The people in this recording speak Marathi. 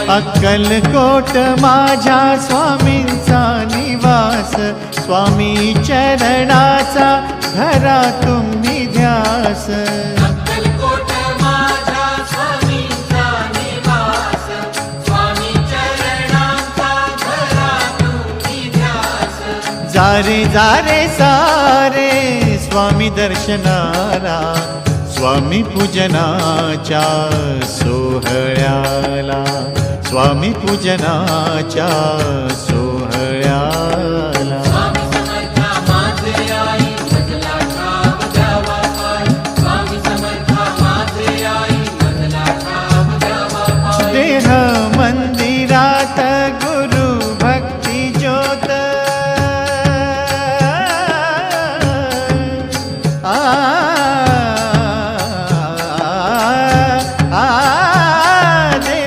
अक्कलकोट माझ्या स्वामींचा निवास, स्वामी चरणाचा धरा तुम्ही ध्यास। अक्कलकोट माझ्या स्वामींचा निवास, स्वामी चरणांचा धरा तुम्ही ध्यास। जारे जारे सारे स्वामी दर्शनाला, स्वामी पूजनाच्या सोहळ्याला, स्वामी पूजनाच्या सोहळ्याला। स्वामी समर्था माझे आई मजला ठाव द्यावा पाय, स्वामी समर्था माझे आई मजला ठाव द्यावा पाय। देह